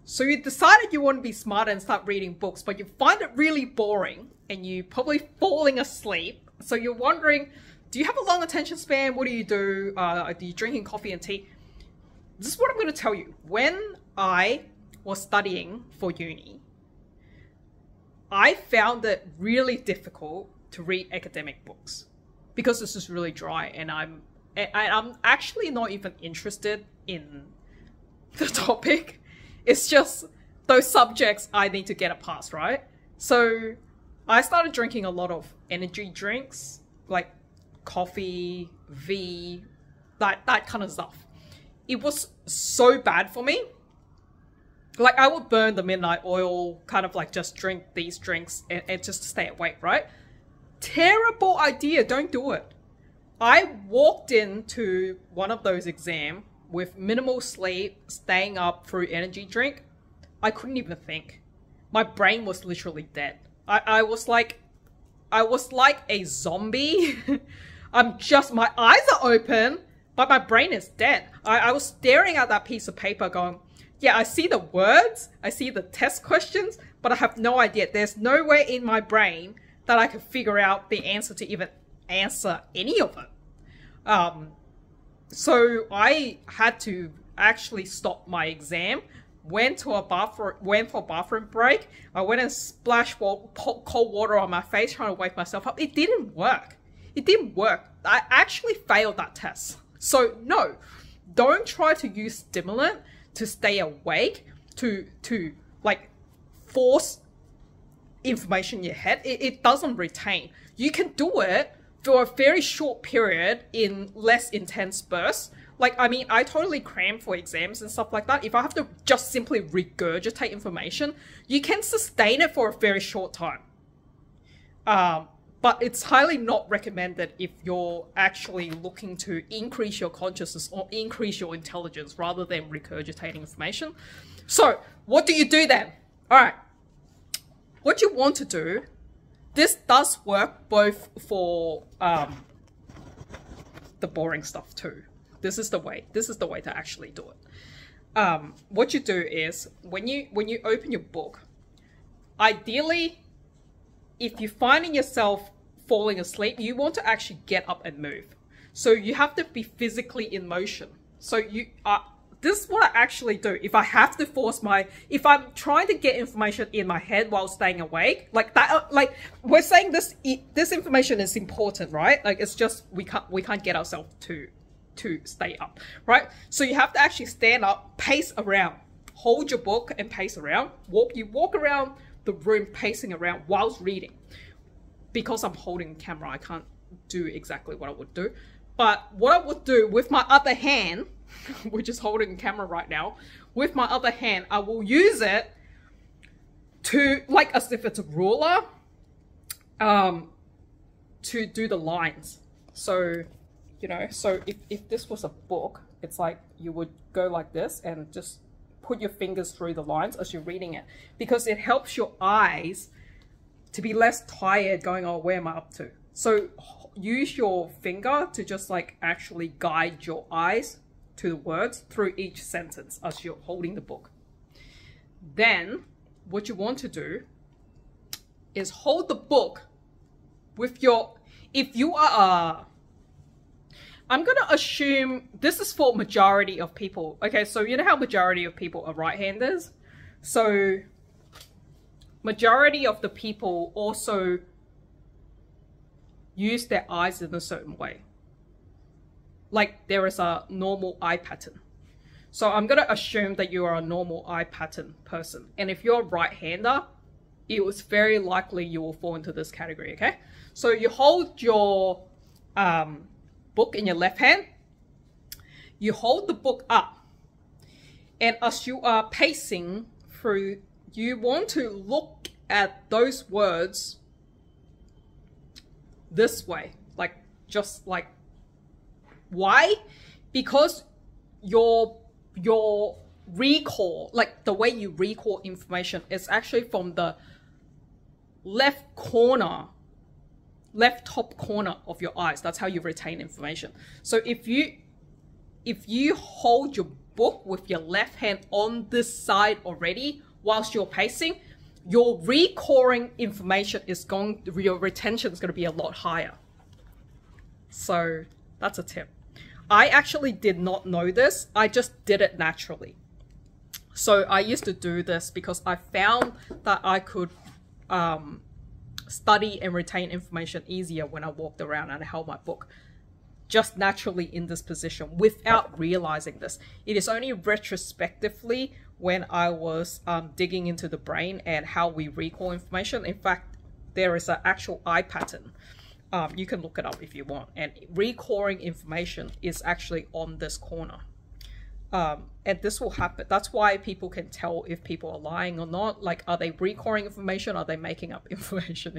So you decided you want to be smarter and start reading books, but you find it really boring and you're probably falling asleep. So you're wondering, do you have a long attention span? What do you do? Are you drinking coffee and tea? This is what I'm going to tell you. When I was studying for uni, I found it really difficult to read academic books because this is really dry, and I'm actually not even interested in the topic. It's just those subjects I need to get a pass, right? So I started drinking a lot of energy drinks, like coffee, that kind of stuff. It was so bad for me. Like, I would burn the midnight oil, kind of like just drink these drinks and just stay awake, right? Terrible idea. Don't do it. I walked into one of those exams with minimal sleep, staying up through energy drink. I couldn't even think. My brain was literally dead. I was like a zombie. My eyes are open, but my brain is dead. I was staring at that piece of paper going, yeah, I see the words, I see the test questions, but I have no idea. There's no way in my brain that I could figure out the answer to even answer any of it. So I had to actually stop my exam, went for a bathroom break. I went and splashed cold water on my face trying to wake myself up. It didn't work. It didn't work. I actually failed that test. So no, don't try to use stimulant to stay awake, to like force information in your head. It doesn't retain. You can do it for a very short period in less intense bursts. Like, I mean, I totally cram for exams and stuff like that. If I have to just simply regurgitate information, you can sustain it for a very short time. But it's highly not recommended if you're actually looking to increase your consciousness or increase your intelligence rather than regurgitating information. So what do you do then? All right. What you want to do, this does work both for the boring stuff too. This is the way to actually do it. What you do is when you open your book, ideally, if you're finding yourself falling asleep, you want to actually get up and move. So you have to be physically in motion. So this is what I actually do. If I have to if I'm trying to get information in my head while staying awake, like that, like we're saying this information is important, right? Like, it's just, we can't get ourselves to stay up, right? So you have to actually stand up, pace around, hold your book and pace around. You walk around the room pacing around whilst reading. Because I'm holding the camera, I can't do exactly what I would do. But what I would do with my other hand, which is holding the camera right now, with my other hand, I will use it to, like as if it's a ruler, to do the lines. So, you know, so if this was a book, it's like you would go like this and just put your fingers through the lines as you're reading it, because it helps your eyes to be less tired going, oh, where am I up to? So use your finger to just like actually guide your eyes to the words through each sentence as you're holding the book. Then what you want to do is hold the book with your, if you are, I'm going to assume this is for majority of people. Okay, so you know how majority of people are right-handers? So majority of the people also use their eyes in a certain way. Like there is a normal eye pattern. So I'm going to assume that you are a normal eye pattern person. And if you're a right-hander, it was very likely you will fall into this category, okay? So you hold your book in your left hand. You hold the book up. And as you are pacing through, you want to look at those words this way, like just like, why? Because your recall, like the way you recall information is actually from the left top corner of your eyes. That's how you retain information. So if you hold book with your left hand on this side already whilst you're pacing, your recalling information is your retention is going to be a lot higher. So that's a tip. I actually did not know this. I just did it naturally. So I used to do this because I found that I could study and retain information easier when I walked around and I held my book just naturally in this position without realizing this. It is only retrospectively when I was digging into the brain and how we recall information. In fact, there is an actual eye pattern. You can look it up if you want. And recalling information is actually on this corner. And this will happen. That's why people can tell if people are lying or not. Like, are they recalling information? Are they making up information?